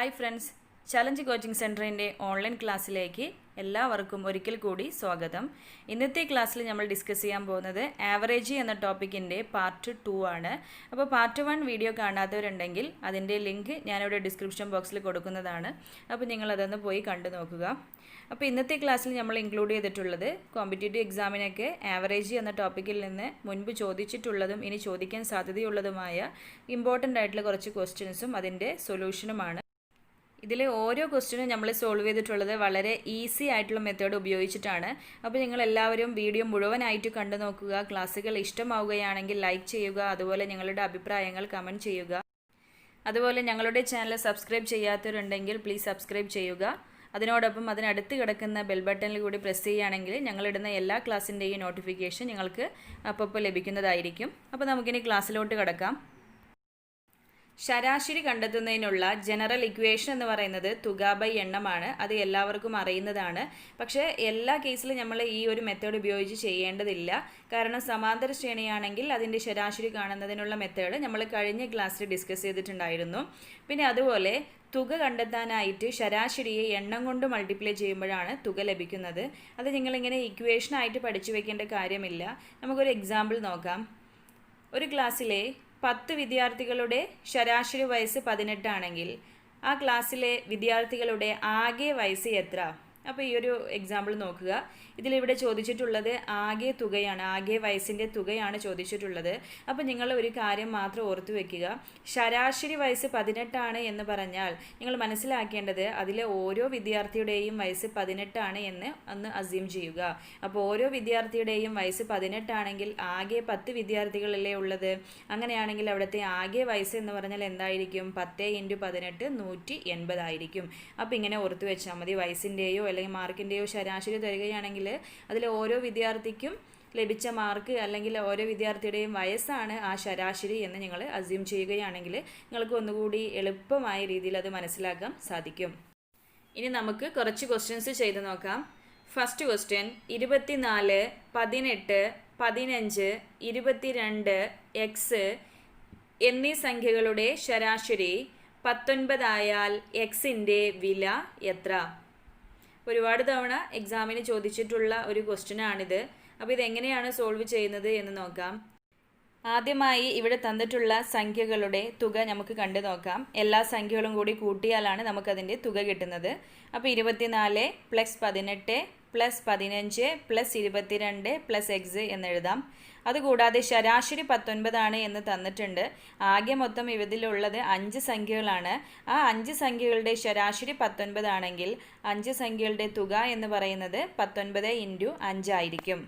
Hi friends, challenge coaching online ഓൺലൈൻ ക്ലാസ്സിലേക്ക് എല്ലാവർക്കും ഒരിക്കൽ കൂടി സ്വാഗതം. ഇന്നത്തെ ക്ലാസ്സിൽ നമ്മൾ ഡിസ്കസ് ചെയ്യാൻ പോകുന്നത് ആവറേജ് എന്ന ടോപ്പിക്കിൻ്റെ പാർട്ട് 2 ആണ്. അപ്പോൾ പാർട്ട് 1 വീഡിയോ കാണാത്തവരുണ്ടെങ്കിൽ അതിൻ്റെ ലിങ്ക് ഞാനിവിടെ ഡിസ്ക്രിപ്ഷൻ ബോക്സിൽ കൊടുക്കുന്നതാണ്. അപ്പോൾ നിങ്ങളതൊന്ന് പോയി കണ്ടു നോക്കുക. അപ്പോൾ ഇന്നത്തെ ക്ലാസ്സിൽ നമ്മൾ ഇൻക്ലൂഡ് ചെയ്തിട്ടുള്ളത് കോമ്പറ്റേറ്റീവ് എക്സാമിനൊക്കെ ആവറേജ് എന്ന ടോപ്പിക്കിൽ നിന്ന് മുൻപ് ചോദിച്ചിട്ടുള്ളതും ഇനി ചോദിക്കാൻ സാധ്യതയുള്ളതുമായ ഇമ്പോർട്ടൻ്റ് ആയിട്ടുള്ള കുറച്ച് ക്വസ്റ്റ്യൻസും അതിൻ്റെ സൊല്യൂഷനുമാണ്. ഇതിൽ ഓരോ ക്വസ്റ്റ്യനും നമ്മൾ സോൾവ് ചെയ്തിട്ടുള്ളത് വളരെ ഈസി ആയിട്ടുള്ള മെത്തേഡ് ഉപയോഗിച്ചിട്ടാണ്. അപ്പോൾ നിങ്ങൾ എല്ലാവരും വീഡിയോ മുഴുവനായിട്ട് കണ്ടു നോക്കുക. ക്ലാസ്സുകൾ ഇഷ്ടമാവുകയാണെങ്കിൽ ലൈക്ക് ചെയ്യുക, അതുപോലെ നിങ്ങളുടെ അഭിപ്രായങ്ങൾ കമൻറ്റ് ചെയ്യുക. അതുപോലെ ഞങ്ങളുടെ ചാനൽ സബ്സ്ക്രൈബ് ചെയ്യാത്തവരുണ്ടെങ്കിൽ പ്ലീസ് സബ്സ്ക്രൈബ് ചെയ്യുക. അതിനോടൊപ്പം അതിനടുത്ത് കിടക്കുന്ന ബെൽ ബട്ടണിൽ കൂടി പ്രസ് ചെയ്യുകയാണെങ്കിൽ ഞങ്ങളിടുന്ന എല്ലാ ക്ലാസ്സിൻ്റെയും നോട്ടിഫിക്കേഷൻ നിങ്ങൾക്ക് അപ്പോൾ ലഭിക്കുന്നതായിരിക്കും. അപ്പോൾ നമുക്കിനി ക്ലാസ്സിലോട്ട് കിടക്കാം. ശരാശരി കണ്ടെത്തുന്നതിനുള്ള ജനറൽ ഇക്വേഷൻ എന്ന് പറയുന്നത് തുക ബൈ എണ്ണമാണ്. അത് എല്ലാവർക്കും അറിയുന്നതാണ്. പക്ഷേ എല്ലാ കേസിലും നമ്മൾ ഈ ഒരു മെത്തേഡ് ഉപയോഗിച്ച് ചെയ്യേണ്ടതില്ല. കാരണം സമാന്തര ശ്രേണിയാണെങ്കിൽ അതിൻ്റെ ശരാശരി കാണുന്നതിനുള്ള മെത്തേഡ് നമ്മൾ കഴിഞ്ഞ ക്ലാസ്സിൽ ഡിസ്കസ് ചെയ്തിട്ടുണ്ടായിരുന്നു. പിന്നെ അതുപോലെ തുക കണ്ടെത്താനായിട്ട് ശരാശരിയെ എണ്ണം കൊണ്ട് മൾട്ടിപ്ലൈ ചെയ്യുമ്പോഴാണ് തുക ലഭിക്കുന്നത്. അത് നിങ്ങളിങ്ങനെ ഇക്വേഷനായിട്ട് പഠിച്ചു വെക്കേണ്ട കാര്യമില്ല. നമുക്കൊരു എക്സാമ്പിൾ നോക്കാം. ഒരു ക്ലാസ്സിലെ 10 വിദ്യാർത്ഥികളുടെ ശരാശരി വയസ്സ് 18 ആണെങ്കിൽ ആ ക്ലാസ്സിലെ വിദ്യാർത്ഥികളുടെ ആകെ വയസ്സ് എത്ര? അപ്പോൾ ഈ ഒരു എക്സാമ്പിൾ നോക്കുക. ഇതിലിവിടെ ചോദിച്ചിട്ടുള്ളത് ആകെ തുകയാണ്, ആകെ വയസ്സിൻ്റെ തുകയാണ് ചോദിച്ചിട്ടുള്ളത്. അപ്പോൾ നിങ്ങൾ ഒരു കാര്യം മാത്രം ഓർത്തു വെക്കുക. ശരാശരി വയസ്സ് 18 ആണ് എന്ന് പറഞ്ഞാൽ നിങ്ങൾ മനസ്സിലാക്കേണ്ടത് അതിലെ ഓരോ വിദ്യാർത്ഥിയുടെയും വയസ്സ് 18 ആണ് എന്ന് ഒന്ന് അസ്യൂം ചെയ്യുക. അപ്പോൾ ഓരോ വിദ്യാർത്ഥിയുടെയും വയസ്സ് 18 ആണെങ്കിൽ ആകെ 10 വിദ്യാർത്ഥികളല്ലേ ഉള്ളത്. അങ്ങനെയാണെങ്കിൽ അവിടുത്തെ ആകെ വയസ്സ് എന്ന് പറഞ്ഞാൽ എന്തായിരിക്കും? 10 × 18 180 ആയിരിക്കും. അപ്പോൾ ഇങ്ങനെ ഓർത്തു വെച്ചാൽ മതി. വയസ്സിൻ്റെയോ അല്ലെങ്കിൽ മാർക്കിൻ്റെയോ ശരാശരി തരികയാണെങ്കിൽ അതിൽ ഓരോ വിദ്യാർത്ഥിക്കും ലഭിച്ച മാർക്ക് അല്ലെങ്കിൽ ഓരോ വിദ്യാർത്ഥിയുടെയും വയസ്സാണ് ആ ശരാശരി എന്ന് നിങ്ങൾ അസ്യൂം ചെയ്യുകയാണെങ്കിൽ നിങ്ങൾക്ക് ഒന്നുകൂടി എളുപ്പമായ രീതിയിൽ അത് മനസ്സിലാക്കാൻ സാധിക്കും. ഇനി നമുക്ക് കുറച്ച് ക്വസ്റ്റ്യൻസ് ചെയ്ത് നോക്കാം. ഫസ്റ്റ് ക്വസ്റ്റ്യൻ, 24, 18, 15, 22, x എന്നീ സംഖ്യകളുടെ ശരാശരി 19 ആയാൽ എക്സിൻ്റെ വില എത്ര? ഒരുപാട് തവണ എക്സാമിന് ചോദിച്ചിട്ടുള്ള ഒരു ക്വസ്റ്റ്യനാണിത്. അപ്പോൾ ഇതെങ്ങനെയാണ് സോൾവ് ചെയ്യുന്നത് എന്ന് നോക്കാം. ആദ്യമായി ഇവിടെ തന്നിട്ടുള്ള സംഖ്യകളുടെ തുക നമുക്ക് കണ്ടു നോക്കാം. എല്ലാ സംഖ്യകളും കൂടി കൂട്ടിയാലാണ് നമുക്കതിൻ്റെ തുക കിട്ടുന്നത്. അപ്പോൾ 24 + 18 + 15 + 22 + x എന്നെഴുതാം. അതുകൂടാതെ ശരാശരി 19 ആണ് എന്ന് തന്നിട്ടുണ്ട്. ആകെ മൊത്തം ഇതിലുള്ളത് 5 സംഖ്യകളാണ്. ആ 5 സംഖ്യകളുടെ ശരാശരി 19 ആണെങ്കിൽ 5 സംഖ്യകളുടെ തുക എന്ന് പറയുന്നത് 19 × 5 ആയിരിക്കും.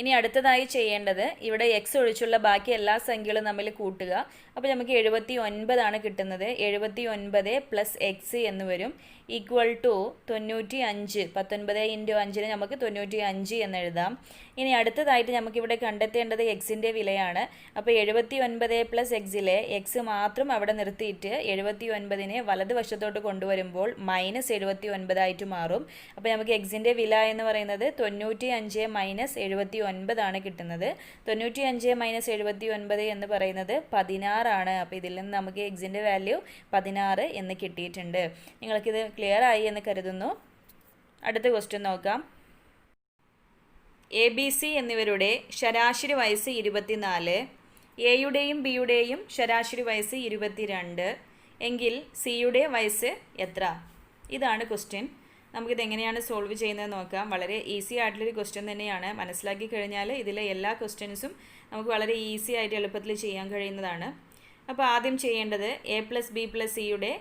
ഇനി അടുത്തതായി ചെയ്യേണ്ടത് ഇവിടെ എക്സ് ഒഴിച്ചുള്ള ബാക്കി എല്ലാ സംഖ്യകളും തമ്മിൽ കൂട്ടുക. അപ്പോൾ നമുക്ക് 79 ആണ് കിട്ടുന്നത്. 79 + x എന്ന് വരും = 95. 19 × 5 നമുക്ക് 95 എന്ന് എഴുതാം. ഇനി അടുത്തതായിട്ട് നമുക്കിവിടെ കണ്ടെത്തേണ്ടത് എക്സിൻ്റെ വിലയാണ്. അപ്പോൾ 79 + x-ലെ എക്സ് മാത്രം അവിടെ നിർത്തിയിട്ട് 79നെ വലതുവശത്തോട്ട് കൊണ്ടുവരുമ്പോൾ -79 ആയിട്ട് മാറും. അപ്പോൾ നമുക്ക് എക്സിൻ്റെ വില എന്ന് പറയുന്നത് 95 - 79 ആണ് കിട്ടുന്നത്. 95 - 79 എന്ന് പറയുന്നത് 16 ആണ്. അപ്പോൾ ഇതിൽ നിന്ന് നമുക്ക് എക്സിൻ്റെ വാല്യൂ 16 എന്ന് കിട്ടിയിട്ടുണ്ട്. നിങ്ങൾക്കിത് ക്ലിയർ ആയി എന്ന് കരുതുന്നു. അടുത്ത ക്വസ്റ്റ്യൻ നോക്കാം. ABC എന്നിവരുടെ ശരാശരി വയസ്സ് 24, എയുടെയും ബിയുടെയും ശരാശരി വയസ്സ് 22 എങ്കിൽ സിയുടെ വയസ്സ് എത്ര? ഇതാണ് ക്വസ്റ്റ്യൻ. നമുക്കിതെങ്ങനെയാണ് സോൾവ് ചെയ്യുന്നത് നോക്കാം. വളരെ ഈസി ആയിട്ടുള്ളൊരു ക്വസ്റ്റ്യൻ തന്നെയാണ്. മനസ്സിലാക്കി കഴിഞ്ഞാൽ ഇതിലെ എല്ലാ ക്വസ്റ്റ്യൻസും നമുക്ക് വളരെ ഈസി ആയിട്ട് എളുപ്പത്തിൽ ചെയ്യാൻ കഴിയുന്നതാണ്. അപ്പോൾ ആദ്യം ചെയ്യേണ്ടത് A + B + സിയുടെ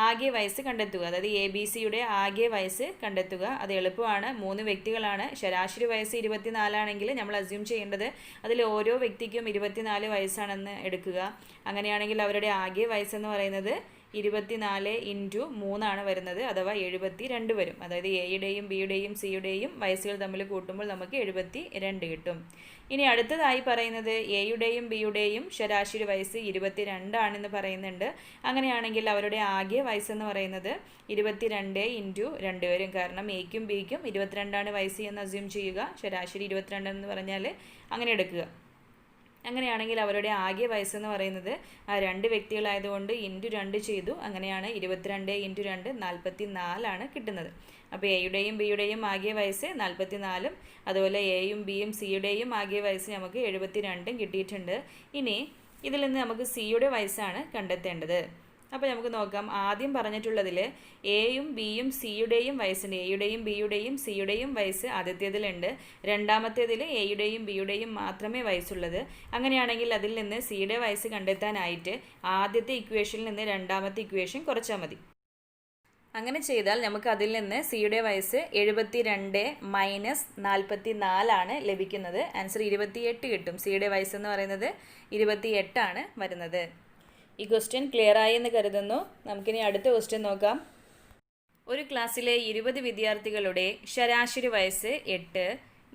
ആകെ വയസ്സ് കണ്ടെത്തുക. അതായത് ABC-യുടെ ആകെ വയസ്സ് കണ്ടെത്തുക. അത് എളുപ്പമാണ്. 3 വ്യക്തികളാണ്. ശരാശരി വയസ്സ് 24 ആണെങ്കിൽ നമ്മൾ അസ്യൂം ചെയ്യേണ്ടത് അതിൽ ഓരോ വ്യക്തിക്കും 24 വയസ്സാണെന്ന് എടുക്കുക. അങ്ങനെയാണെങ്കിൽ അവരുടെ ആകെ വയസ്സെന്ന് പറയുന്നത് 24 × 3 ആണ് വരുന്നത്. അഥവാ 72 വരും. അതായത് എയുടെയും ബിയുടെയും സിയുടെയും വയസ്സുകൾ തമ്മിൽ കൂട്ടുമ്പോൾ നമുക്ക് 72 കിട്ടും. ഇനി അടുത്തതായി പറയുന്നത് എയുടെയും ബിയുടെയും ശരാശരി വയസ്സ് 22 ആണെന്ന് പറയുന്നുണ്ട്. അങ്ങനെയാണെങ്കിൽ അവരുടെ ആകെ വയസ്സെന്ന് പറയുന്നത് 22 × 2 വരും. കാരണം എയ്ക്കും ബിക്കും 22 ആണ് വയസ്സ് എന്ന് അസ്യൂം ചെയ്യുക. ശരാശരി 22 എന്ന് പറഞ്ഞാൽ അങ്ങനെ എടുക്കുക. അങ്ങനെയാണെങ്കിൽ അവരുടെ ആകെ വയസ്സെന്ന് പറയുന്നത് ആ 2 വ്യക്തികളായതുകൊണ്ട് × 2 ചെയ്തു. അങ്ങനെയാണ് 22 × 2 44 കിട്ടുന്നത്. അപ്പോൾ എയുടെയും ബിയുടെയും ആകെ വയസ്സ് 44, അതുപോലെ എയും ബിയും സിയുടെയും ആകെ വയസ്സ് നമുക്ക് 72 കിട്ടിയിട്ടുണ്ട്. ഇനി ഇതിൽ നിന്ന് നമുക്ക് സിയുടെ വയസ്സാണ് കണ്ടെത്തേണ്ടത്. അപ്പോൾ നമുക്ക് നോക്കാം. ആദ്യം പറഞ്ഞിട്ടുള്ളതിൽ എയും ബിയും സിയുടെയും വയസ്സുണ്ട്. എയുടെയും ബിയുടെയും സിയുടെയും വയസ്സ് ആദ്യത്തേതിലുണ്ട്. രണ്ടാമത്തേതിൽ എയുടെയും ബിയുടെയും മാത്രമേ വയസ്സുള്ളത്. അങ്ങനെയാണെങ്കിൽ അതിൽ നിന്ന് സിയുടെ വയസ്സ് കണ്ടെത്താനായിട്ട് ആദ്യത്തെ ഇക്വേഷനിൽ നിന്ന് രണ്ടാമത്തെ ഇക്വേഷൻ കുറച്ചാൽ മതി. അങ്ങനെ ചെയ്താൽ നമുക്ക് അതിൽ നിന്ന് സിയുടെ വയസ്സ് 72 - 44 ലഭിക്കുന്നത്. ആൻസർ 28 കിട്ടും. സിയുടെ വയസ്സെന്ന് പറയുന്നത് 28 വരുന്നത്. ഈ ക്വസ്റ്റ്യൻ ക്ലിയർ ആയി എന്ന് കരുതുന്നു. നമുക്കിനി അടുത്ത ക്വസ്റ്റ്യൻ നോക്കാം. ഒരു ക്ലാസ്സിലെ 20 വിദ്യാർത്ഥികളുടെ ശരാശരി വയസ്സ് 8,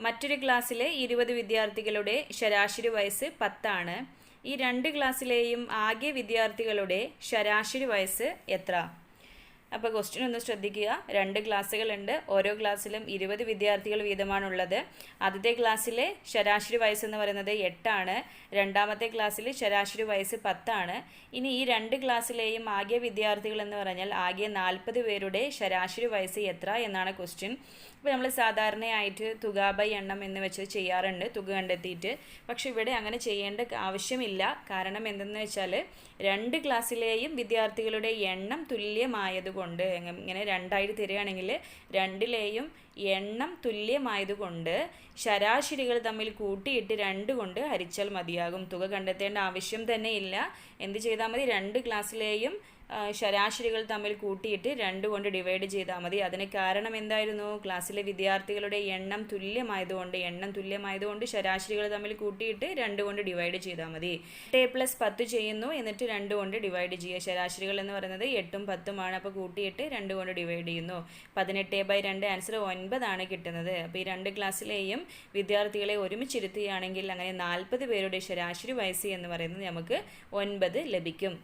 മറ്റൊരു ക്ലാസ്സിലെ 20 വിദ്യാർത്ഥികളുടെ ശരാശരി വയസ്സ് 10. ഈ 2 ക്ലാസ്സിലെയും ആകെ വിദ്യാർത്ഥികളുടെ ശരാശരി വയസ്സ് എത്ര? അപ്പോൾ ക്വസ്റ്റ്യൻ ഒന്ന് ശ്രദ്ധിക്കുക. 2 ക്ലാസ്സുകളുണ്ട്. ഓരോ ക്ലാസ്സിലും 20 വിദ്യാർത്ഥികൾ വീതമാണുള്ളത്. ആദ്യത്തെ ക്ലാസ്സിലെ ശരാശരി വയസ്സെന്ന് പറയുന്നത് 8, രണ്ടാമത്തെ ക്ലാസ്സിൽ ശരാശരി വയസ്സ് 10. ഇനി ഈ 2 ക്ലാസ്സിലെയും ആകെ വിദ്യാർത്ഥികൾ എന്ന് പറഞ്ഞാൽ ആകെ 40 പേരുടെ ശരാശരി വയസ്സ് എത്ര എന്നാണ് ക്വസ്റ്റ്യൻ. അപ്പോൾ നമ്മൾ സാധാരണയായിട്ട് തുക ബൈ എണ്ണം എന്ന് വെച്ച് ചെയ്യാറുണ്ട്, തുക കണ്ടെത്തിയിട്ട്. പക്ഷെ ഇവിടെ അങ്ങനെ ചെയ്യേണ്ട ആവശ്യമില്ല. കാരണം എന്തെന്ന് വെച്ചാൽ 2 ക്ലാസ്സിലെയും വിദ്യാർത്ഥികളുടെ എണ്ണം തുല്യമായതുകൊണ്ട്, ഇങ്ങനെ 2 തരികയാണെങ്കിൽ 2ലെയും എണ്ണം തുല്യമായതുകൊണ്ട് ശരാശരികൾ തമ്മിൽ കൂട്ടിയിട്ട് 2 കൊണ്ട് ഹരിച്ചാൽ മതിയാകും. തുക കണ്ടെത്തേണ്ട ആവശ്യം തന്നെ ഇല്ല. എന്ത് ചെയ്താൽ മതി? 2 ക്ലാസ്സിലെയും ശരാശരികൾ തമ്മിൽ കൂട്ടിയിട്ട് 2 കൊണ്ട് ഡിവൈഡ് ചെയ്താൽ മതി. അതിന് കാരണം എന്തായിരുന്നു? ക്ലാസ്സിലെ വിദ്യാർത്ഥികളുടെ എണ്ണം തുല്യമായതുകൊണ്ട് ശരാശരികൾ തമ്മിൽ കൂട്ടിയിട്ട് 2 കൊണ്ട് ഡിവൈഡ് ചെയ്താൽ മതി. 8 + 10 ചെയ്യുന്നു, എന്നിട്ട് 2 കൊണ്ട് ഡിവൈഡ് ചെയ്യുക. ശരാശരികൾ എന്ന് പറയുന്നത് 8ഉം 10ഉം ആണ്. അപ്പോൾ കൂട്ടിയിട്ട് 2 കൊണ്ട് ഡിവൈഡ് ചെയ്യുന്നു. 18/2 ആൻസർ 9 കിട്ടുന്നത്. അപ്പോൾ ഈ 2 ക്ലാസ്സിലെയും വിദ്യാർത്ഥികളെ ഒരുമിച്ചിരുത്തുകയാണെങ്കിൽ അങ്ങനെ 40 പേരുടെ ശരാശരി വയസ്സ് എന്ന് പറയുന്നത് നമുക്ക് 9 ലഭിക്കും.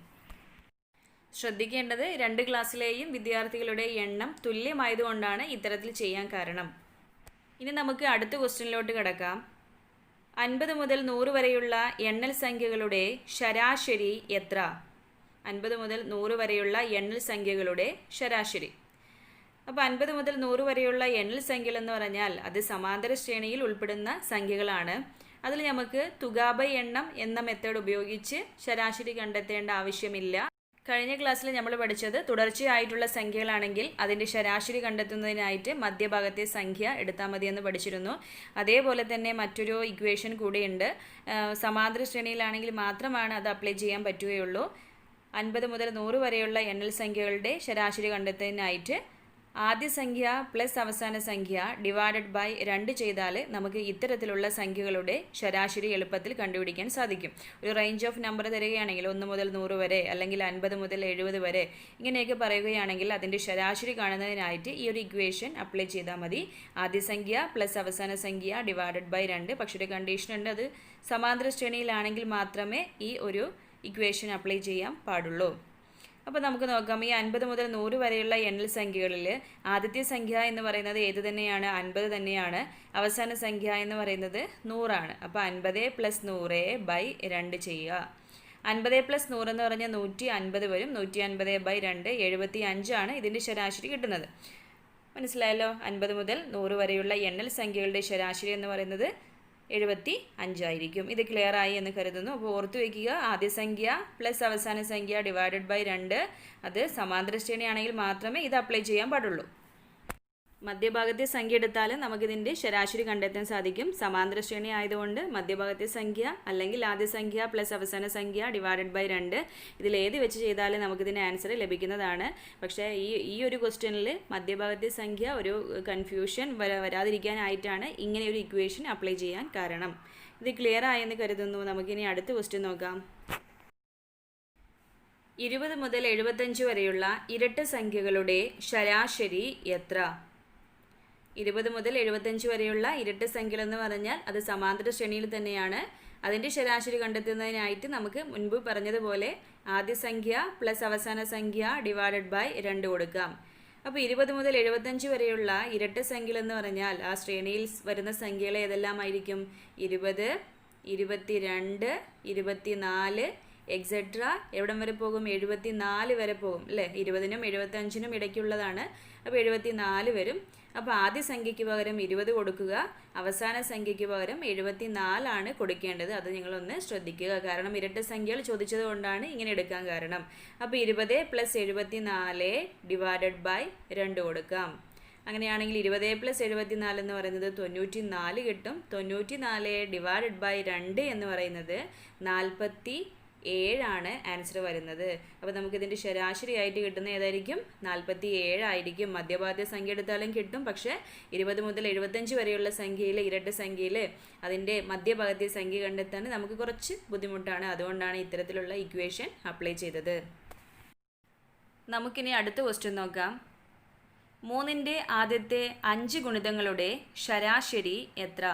ശ്രദ്ധിക്കേണ്ടത് 2 ക്ലാസ്സിലെയും വിദ്യാർത്ഥികളുടെ എണ്ണം തുല്യമായതുകൊണ്ടാണ് ഇത്തരത്തിൽ ചെയ്യാൻ കാരണം. ഇനി നമുക്ക് അടുത്ത ക്വസ്റ്റ്യനിലോട്ട് കിടക്കാം. 50 മുതൽ 100 വരെയുള്ള എണ്ണൽ സംഖ്യകളുടെ ശരാശരി എത്ര? 50 മുതൽ 100 വരെയുള്ള എണ്ണൽ സംഖ്യകളുടെ ശരാശരി. അപ്പോൾ 50 മുതൽ 100 വരെയുള്ള എണ്ണൽ സംഖ്യകൾ എന്ന് പറഞ്ഞാൽ അത് സമാന്തര ശ്രേണിയിൽ ഉൾപ്പെടുന്ന സംഖ്യകളാണ്. അതിൽ നമുക്ക് തുക ബൈ എണ്ണം എന്ന മെത്തേഡ് ഉപയോഗിച്ച് ശരാശരി കണ്ടെത്തേണ്ട ആവശ്യമില്ല. കഴിഞ്ഞ ക്ലാസ്സിൽ നമ്മൾ പഠിച്ചത് തുടർച്ചയായിട്ടുള്ള സംഖ്യകളാണെങ്കിൽ അതിൻ്റെ ശരാശരി കണ്ടെത്തുന്നതിനായിട്ട് മധ്യഭാഗത്തെ സംഖ്യ എടുത്താൽ മതിയെന്ന് പഠിച്ചിരുന്നു. അതേപോലെ തന്നെ മറ്റൊരു ഇക്വേഷൻ കൂടിയുണ്ട്. സമാന്തര ശ്രേണിയിലാണെങ്കിൽ മാത്രമാണ് അത് അപ്ലൈ ചെയ്യാൻ പറ്റുകയുള്ളൂ. 50 മുതൽ 100 വരെയുള്ള എണ്ണൽ സംഖ്യകളുടെ ശരാശരി കണ്ടെത്തുന്നതിനായിട്ട് ആദ്യ സംഖ്യ പ്ലസ് അവസാന സംഖ്യ ഡിവൈഡഡ് ബൈ 2 ചെയ്താൽ നമുക്ക് ഇത്തരത്തിലുള്ള സംഖ്യകളുടെ ശരാശരി എളുപ്പത്തിൽ കണ്ടുപിടിക്കാൻ സാധിക്കും. ഒരു റേഞ്ച് ഓഫ് നമ്പർ തരികയാണെങ്കിൽ 1 മുതൽ 100 വരെ, അല്ലെങ്കിൽ 50 മുതൽ 70 വരെ, ഇങ്ങനെയൊക്കെ പറയുകയാണെങ്കിൽ അതിൻ്റെ ശരാശരി കാണുന്നതിനായിട്ട് ഈ ഒരു ഇക്വേഷൻ അപ്ലൈ ചെയ്താൽ മതി. ആദ്യ സംഖ്യ പ്ലസ് അവസാന സംഖ്യ ഡിവൈഡഡ് ബൈ 2. പക്ഷേ ഒരു കണ്ടീഷൻ ഉണ്ട്, അത് സമാന്തര ശ്രേണിയിലാണെങ്കിൽ മാത്രമേ ഈ ഒരു ഇക്വേഷൻ അപ്ലൈ ചെയ്യാൻ പാടുള്ളൂ. അപ്പോൾ നമുക്ക് നോക്കാം. ഈ 50 മുതൽ 100 വരെയുള്ള എണ്ണൽ സംഖ്യകളിൽ ആദ്യത്തെ സംഖ്യ എന്ന് പറയുന്നത് ഏത് തന്നെയാണ്? 50 തന്നെയാണ്. അവസാന സംഖ്യ എന്ന് പറയുന്നത് 100 ആണ്. അപ്പോൾ 50 + 100/2 ചെയ്യുക. 50 + 100 എന്ന് പറഞ്ഞാൽ 150 വരും. 150/2 75 ആണ് ഇതിൻ്റെ ശരാശരി കിട്ടുന്നത്. മനസ്സിലായല്ലോ? 50 മുതൽ 100 വരെയുള്ള എണ്ണൽ സംഖ്യകളുടെ ശരാശരി എന്ന് പറയുന്നത് 75 ആയിരിക്കും. ഇത് ക്ലിയർ ആയി എന്ന് കരുതുന്നു. അപ്പോൾ ഓർത്തു വയ്ക്കുക, ആദ്യ സംഖ്യ പ്ലസ് അവസാന സംഖ്യ ഡിവൈഡഡ് ബൈ 2, അത് സമാന്തര ശ്രേണിയാണെങ്കിൽ മാത്രമേ ഇത് അപ്ലൈ ചെയ്യാൻ പാടുള്ളൂ. മധ്യഭാഗത്തെ സംഖ്യ എടുത്താൽ നമുക്കിതിൻ്റെ ശരാശരി കണ്ടെത്താൻ സാധിക്കും. സമാന്തര ശ്രേണി ആയതുകൊണ്ട് മധ്യഭാഗത്തെ സംഖ്യ അല്ലെങ്കിൽ ആദ്യ സംഖ്യ പ്ലസ് അവസാന സംഖ്യ ഡിവൈഡഡ് ബൈ 2, ഇതിലേത് വെച്ച് ചെയ്താലും നമുക്കിതിൻ്റെ ആൻസർ ലഭിക്കുന്നതാണ്. പക്ഷേ ഈ ഒരു ക്വസ്റ്റ്യനിൽ മധ്യഭാഗത്തെ സംഖ്യ ഒരു കൺഫ്യൂഷൻ വരാതിരിക്കാനായിട്ടാണ് ഇങ്ങനെ ഒരു ഇക്വേഷൻ അപ്ലൈ ചെയ്യാൻ കാരണം. ഇത് ക്ലിയർ ആയെന്ന് കരുതുന്നു. നമുക്കിനി അടുത്ത ക്വസ്റ്റ്യൻ നോക്കാം. 20 മുതൽ 75 വരെയുള്ള ഇരട്ട സംഖ്യകളുടെ ശരാശരി എത്ര? 20 മുതൽ 75 വരെയുള്ള ഇരട്ട സംഖ്യകൾ എന്ന് പറഞ്ഞാൽ അത് സമാന്തര ശ്രേണിയിൽ തന്നെയാണ്. അതിൻ്റെ ശരാശരി കണ്ടെത്തുന്നതിനായിട്ട് നമുക്ക് മുൻപ് പറഞ്ഞതുപോലെ ആദ്യ സംഖ്യ പ്ലസ് അവസാന സംഖ്യ ഡിവൈഡഡ് ബൈ 2 കൊടുക്കാം. അപ്പോൾ 20 മുതൽ 75 വരെയുള്ള ഇരട്ട സംഖ്യകൾ എന്ന് പറഞ്ഞാൽ ആ ശ്രേണിയിൽ വരുന്ന സംഖ്യകൾ ഏതെല്ലാം ആയിരിക്കും? 20, 22, 24 എക്സെട്ര എവിടം വരെ പോകും? 74 വരെ പോകും അല്ലേ? 20നും 75നും ഇടയ്ക്കുള്ളതാണ്. അപ്പോൾ 74 വരും. അപ്പോൾ ആദ്യ സംഖ്യയ്ക്ക് പകരം 20 കൊടുക്കുക, അവസാന സംഖ്യയ്ക്ക് പകരം 74 കൊടുക്കേണ്ടത്. അത് നിങ്ങളൊന്ന് ശ്രദ്ധിക്കുക. കാരണം ഇരട്ട സംഖ്യകൾ ചോദിച്ചത് കൊണ്ടാണ് ഇങ്ങനെ എടുക്കാൻ കാരണം. അപ്പോൾ 20 + 74 ഡിവൈഡഡ് ബൈ 2 കൊടുക്കാം. അങ്ങനെയാണെങ്കിൽ 20 + 74 എന്ന് പറയുന്നത് 94 കിട്ടും. 94 ഡിവൈഡഡ് ബൈ 2 എന്ന് പറയുന്നത് 47 ആണ് ആൻസർ വരുന്നത്. അപ്പോൾ നമുക്കിതിൻ്റെ ശരാശരി ആയിട്ട് കിട്ടുന്ന ഏതായിരിക്കും? 47 ആയിരിക്കും. മധ്യഭാഗത്തെ സംഖ്യ എടുത്താലും കിട്ടും. പക്ഷേ 20 മുതൽ 75 വരെയുള്ള സംഖ്യയിൽ, ഇരട്ട സംഖ്യയിൽ അതിൻ്റെ മധ്യഭാഗത്തെ സംഖ്യ കണ്ടെത്താൻ നമുക്ക് കുറച്ച് ബുദ്ധിമുട്ടാണ്. അതുകൊണ്ടാണ് ഇത്തരത്തിലുള്ള ഇക്വേഷൻ അപ്ലൈ ചെയ്തത്. നമുക്കിനി അടുത്ത ക്വസ്റ്റ്യൻ നോക്കാം. 3ന്റെ ആദ്യത്തെ 5 ഗുണിതങ്ങളുടെ ശരാശരി എത്ര?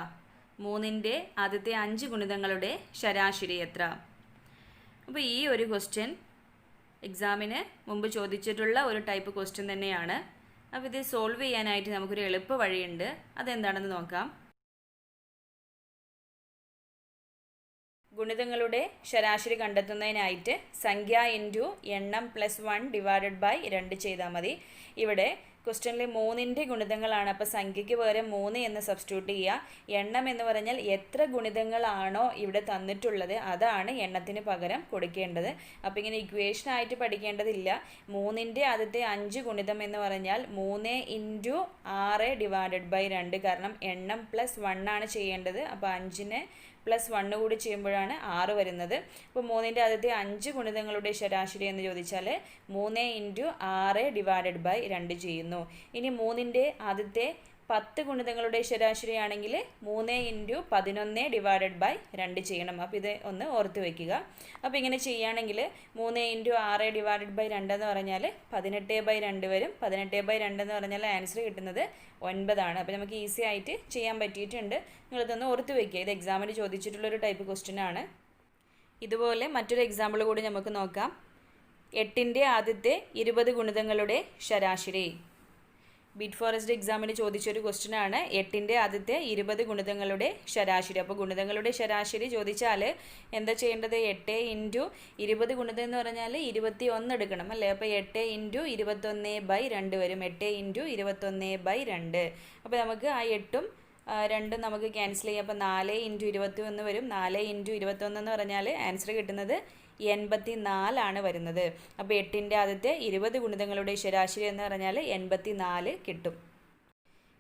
3ന്റെ ആദ്യത്തെ 5 ഗുണിതങ്ങളുടെ ശരാശരി എത്ര? അപ്പോൾ ഈ ഒരു ക്വസ്റ്റ്യൻ എക്സാമിന് മുമ്പ് ചോദിച്ചിട്ടുള്ള ഒരു ടൈപ്പ് ക്വസ്റ്റ്യൻ തന്നെയാണ്. അപ്പോൾ ഇത് സോൾവ് ചെയ്യാനായിട്ട് നമുക്കൊരു എളുപ്പ വഴിയുണ്ട്. അതെന്താണെന്ന് നോക്കാം. ഗുണിതങ്ങളുടെ ശരാശരി കണ്ടെത്തുന്നതിനായിട്ട് സംഖ്യ ഇൻറ്റു എണ്ണം +1 ഡിവൈഡഡ് ബൈ 2 ചെയ്താൽ മതി. ഇവിടെ ക്വസ്റ്റ്യനിൽ 3ന്റെ ഗുണിതങ്ങളാണ്. അപ്പോൾ സംഖ്യയ്ക്ക് പകരം 3 എന്ന് സബ്സ്റ്റിറ്റ്യൂട്ട് ചെയ്യുക. എണ്ണം എന്ന് പറഞ്ഞാൽ എത്ര ഗുണിതങ്ങളാണോ ഇവിടെ തന്നിട്ടുള്ളത് അതാണ് എണ്ണത്തിന് പകരം കൊടുക്കേണ്ടത്. അപ്പോൾ ഇങ്ങനെ ഇക്വേഷനായിട്ട് പഠിക്കേണ്ടതില്ല. 3ന്റെ ആദ്യത്തെ 5 ഗുണിതം എന്ന് പറഞ്ഞാൽ 3 × 6 ഡിവൈഡഡ് ബൈ 2. കാരണം എണ്ണം +1 ആണ് ചെയ്യേണ്ടത്. അപ്പോൾ 5നെ +1 കൂടി ചെയ്യുമ്പോഴാണ് 6 വരുന്നത്. അപ്പോൾ 3ന്റെ ആദ്യത്തെ 5 ഗുണിതങ്ങളുടെ ശരാശരി എന്ന് ചോദിച്ചാൽ 3 × 6 ഡിവൈഡഡ് ബൈ 2 ചെയ്യുന്നു. ഇനി 3ന്റെ ആദ്യത്തെ 10 ഗുണിതങ്ങളുടെ ശരാശരി ആണെങ്കിൽ 3 × 11 ഡിവൈഡഡ് ബൈ 2 ചെയ്യണം. അപ്പോൾ ഇത് ഒന്ന് ഓർത്ത് വയ്ക്കുക. അപ്പോൾ ഇങ്ങനെ ചെയ്യുകയാണെങ്കിൽ 3 × 6 ഡിവൈഡഡ് ബൈ 2 എന്ന് പറഞ്ഞാൽ 18/2 വരും. 18/2 എന്ന് പറഞ്ഞാൽ ആൻസർ കിട്ടുന്നത് 9 ആണ്. അപ്പോൾ നമുക്ക് ഈസി ആയിട്ട് ചെയ്യാൻ പറ്റിയിട്ടുണ്ട്. നിങ്ങളിതൊന്ന് ഓർത്ത് വയ്ക്കുക. ഇത് എക്സാമിന് ചോദിച്ചിട്ടുള്ളൊരു ടൈപ്പ് ക്വസ്റ്റ്യൻ ആണ്. ഇതുപോലെ മറ്റൊരു എക്സാമ്പിൾ കൂടി നമുക്ക് നോക്കാം. 8ന്റെ ആദ്യത്തെ 20 ഗുണിതങ്ങളുടെ ശരാശരി. ബീറ്റ് ഫോറസ്റ്റ് എക്സാമിന് ചോദിച്ചൊരു ക്വസ്റ്റ്യൻ ആണ്. 8ന്റെ ആദ്യത്തെ 20 ഗുണിതങ്ങളുടെ ശരാശരി. അപ്പോൾ ഗുണിതങ്ങളുടെ ശരാശരി ചോദിച്ചാൽ എന്താ ചെയ്യേണ്ടത്? 8 × 20 ഗുണിതം എന്ന് പറഞ്ഞാൽ 21 എടുക്കണം അല്ലേ? അപ്പോൾ 8 × 21/2 വരും. 8 × 21/2. അപ്പോൾ നമുക്ക് ആ 8ഉം 2ഉം നമുക്ക് ക്യാൻസൽ ചെയ്യാം. അപ്പോൾ 4 × 21 വരും. 4 × 21 എന്ന് പറഞ്ഞാൽ ആൻസർ കിട്ടുന്നത് 84 ആണ് വരുന്നത്. അപ്പോൾ 8ന്റെ ആദ്യത്തെ 20 ഗുണിതങ്ങളുടെ ശരാശരി എന്ന് പറഞ്ഞാൽ 84 കിട്ടും.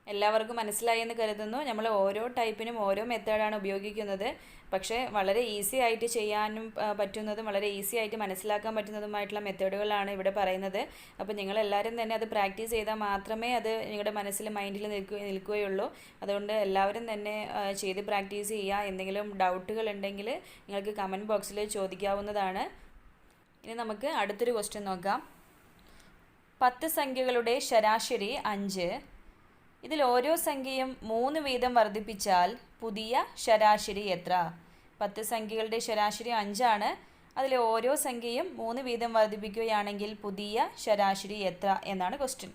എല്ലാവർക്കും മനസ്സിലായി എന്ന് കരുതുന്നു. നമ്മൾ ഓരോ ടൈപ്പിനും ഓരോ മെത്തേഡാണ് ഉപയോഗിക്കുന്നത്. പക്ഷേ വളരെ ഈസി ആയിട്ട് ചെയ്യാനും പറ്റുന്നതും വളരെ ഈസി ആയിട്ട് മനസ്സിലാക്കാൻ പറ്റുന്നതുമായിട്ടുള്ള മെത്തേഡുകളാണ് ഇവിടെ പറയുന്നത്. അപ്പോൾ നിങ്ങളെല്ലാവരും തന്നെ അത് പ്രാക്ടീസ് ചെയ്താൽ മാത്രമേ അത് നിങ്ങളുടെ മനസ്സിൽ മൈൻഡിൽ നിൽക്കുകയുള്ളൂ. അതുകൊണ്ട് എല്ലാവരും തന്നെ ചെയ്ത് പ്രാക്ടീസ് ചെയ്യുക. എന്തെങ്കിലും ഡൗട്ടുകൾ ഉണ്ടെങ്കിൽ നിങ്ങൾക്ക് കമൻറ്റ് ബോക്സിൽ ചോദിക്കാവുന്നതാണ്. ഇനി നമുക്ക് അടുത്തൊരു ക്വസ്റ്റ്യൻ നോക്കാം. 10 സംഖ്യകളുടെ ശരാശരി 5. ഇതിൽ ഓരോ സംഖ്യയും 3 വീതം വർദ്ധിപ്പിച്ചാൽ പുതിയ ശരാശരി എത്ര? 10 സംഖ്യകളുടെ ശരാശരി 5 ആണ്. അതിൽ ഓരോ സംഖ്യയും 3 വീതം വർദ്ധിപ്പിക്കുകയാണെങ്കിൽ പുതിയ ശരാശരി എത്ര എന്നാണ് ക്വസ്റ്റ്യൻ.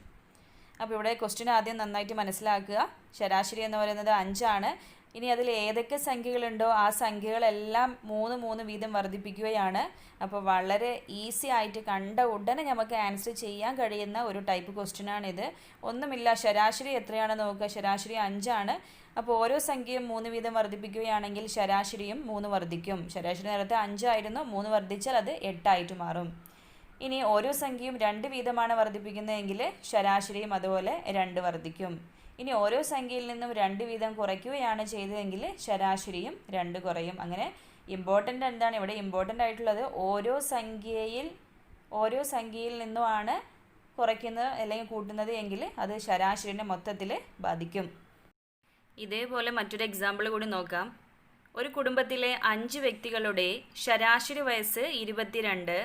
അപ്പോൾ ഇവിടെ ക്വസ്റ്റ്യൻ ആദ്യം നന്നായിട്ട് മനസ്സിലാക്കുക. ശരാശരി എന്ന് പറയുന്നത് 5 ആണ്. ഇനി അതിൽ ഏതൊക്കെ സംഖ്യകളുണ്ടോ ആ സംഖ്യകളെല്ലാം 3 വീതം വർദ്ധിപ്പിക്കുകയാണ്. അപ്പോൾ വളരെ ഈസി ആയിട്ട് കണ്ട ഉടനെ നമുക്ക് ആൻസർ ചെയ്യാൻ കഴിയുന്ന ഒരു ടൈപ്പ് ക്വസ്റ്റ്യനാണിത്. ഒന്നുമില്ല, ശരാശരി എത്രയാണെന്ന് നോക്കുക. ശരാശരി 5 ആണ്. അപ്പോൾ ഓരോ സംഖ്യയും 3 വീതം വർദ്ധിപ്പിക്കുകയാണെങ്കിൽ ശരാശരിയും 3 വർദ്ധിക്കും. ശരാശരി നേരത്തെ 5 ആയിരുന്നു. 3 വർദ്ധിച്ചാൽ അത് 8 ആയിട്ട് മാറും. ഇനി ഓരോ സംഖ്യയും 2 വീതമാണ് വർദ്ധിപ്പിക്കുന്നതെങ്കിൽ ശരാശരിയും അതുപോലെ 2 വർദ്ധിക്കും. ഇനി ഓരോ സംഖ്യയിൽ നിന്നും 2 വീതം കുറയ്ക്കുകയാണ് ചെയ്തതെങ്കിൽ ശരാശരിയും 2 കുറയും. അങ്ങനെ ഇമ്പോർട്ടൻ്റ് എന്താണ് ഇവിടെ ഇമ്പോർട്ടൻ്റ് ആയിട്ടുള്ളത്? ഓരോ സംഖ്യയിൽ നിന്നുമാണ് കുറയ്ക്കുന്നത് അല്ലെങ്കിൽ കൂട്ടുന്നത് എങ്കിൽ അത് ശരാശരിനെ മൊത്തത്തിൽ ബാധിക്കും. ഇതേപോലെ മറ്റൊരു എക്സാമ്പിൾ കൂടി നോക്കാം. ഒരു കുടുംബത്തിലെ 5 വ്യക്തികളുടെ ശരാശരി വയസ്സ് 22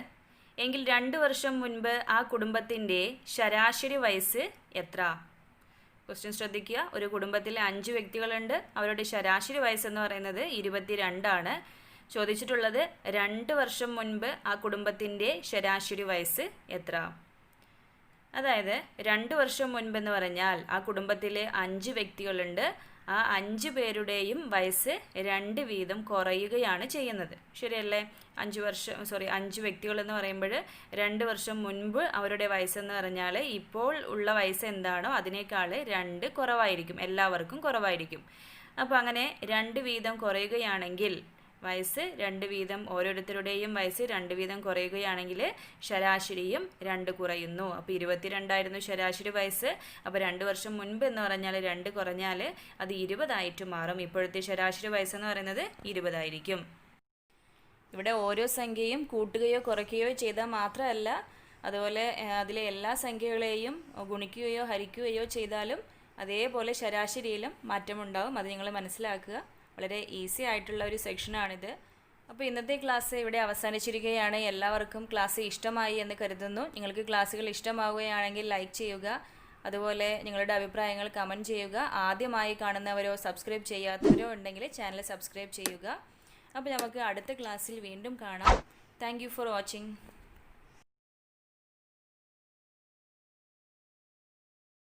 എങ്കിൽ 2 വർഷം മുൻപ് ആ കുടുംബത്തിൻ്റെ ശരാശരി വയസ്സ് എത്ര? ക്വസ്റ്റ്യൻ ശ്രദ്ധിക്കുക. ഒരു കുടുംബത്തിലെ 5 വ്യക്തികളുണ്ട്. അവരുടെ ശരാശരി വയസ്സെന്ന് പറയുന്നത് 22 ആണ്. ചോദിച്ചിട്ടുള്ളത് 2 വർഷം മുൻപ് ആ കുടുംബത്തിൻ്റെ ശരാശരി വയസ്സ് എത്ര? അതായത് 2 വർഷം മുൻപെന്ന് പറഞ്ഞാൽ ആ കുടുംബത്തിലെ 5 വ്യക്തികളുണ്ട്. ആ 5 പേരുടെയും വയസ്സ് 2 വീതം കുറയുകയാണ് ചെയ്യുന്നത്. ശരിയല്ലേ? 5 വ്യക്തികൾ എന്ന് പറയുമ്പോൾ 2 വർഷം മുൻപ് അവരുടെ വയസ്സെന്ന് പറഞ്ഞാൽ ഇപ്പോൾ ഉള്ള വയസ്സ് എന്താണോ അതിനേക്കാൾ 2 കുറവായിരിക്കും, എല്ലാവർക്കും കുറവായിരിക്കും. അപ്പോൾ അങ്ങനെ 2 വീതം കുറയുകയാണെങ്കിൽ വയസ്സ് 2 വീതം, ഓരോരുത്തരുടെയും വയസ്സ് 2 വീതം കുറയുകയാണെങ്കിൽ ശരാശരിയും 2 കുറയുന്നു. അപ്പോൾ 22 ശരാശരി വയസ്സ്. അപ്പോൾ 2 വർഷം മുൻപ് എന്ന് പറഞ്ഞാൽ 2 കുറഞ്ഞാൽ അത് 20 മാറും. ഇപ്പോഴത്തെ ശരാശരി വയസ്സെന്ന് പറയുന്നത് 20 ഇവിടെ ഓരോ സംഖ്യയും കൂട്ടുകയോ കുറയ്ക്കുകയോ ചെയ്താൽ മാത്രമല്ല, അതുപോലെ അതിലെ എല്ലാ സംഖ്യകളെയും ഗുണിക്കുകയോ ഹരിക്കുകയോ ചെയ്താലും അതേപോലെ ശരാശരിയിലും മാറ്റമുണ്ടാകും. അത് നിങ്ങൾ മനസ്സിലാക്കുക. വളരെ ഈസി ആയിട്ടുള്ള ഒരു സെക്ഷനാണിത്. അപ്പോൾ ഇന്നത്തെ ക്ലാസ് ഇവിടെ അവസാനിച്ചിരിക്കുകയാണ്. എല്ലാവർക്കും ക്ലാസ് ഇഷ്ടമായി എന്ന് കരുതുന്നു. നിങ്ങൾക്ക് ക്ലാസ്സുകൾ ഇഷ്ടമാവുകയാണെങ്കിൽ ലൈക്ക് ചെയ്യുക. അതുപോലെ നിങ്ങളുടെ അഭിപ്രായങ്ങൾ കമൻറ്റ് ചെയ്യുക. ആദ്യമായി കാണുന്നവരോ സബ്സ്ക്രൈബ് ചെയ്യാത്തവരോ ഉണ്ടെങ്കിൽ ചാനൽ സബ്സ്ക്രൈബ് ചെയ്യുക. അപ്പോൾ നമുക്ക് അടുത്ത ക്ലാസ്സിൽ വീണ്ടും കാണാം. Thank you for watching.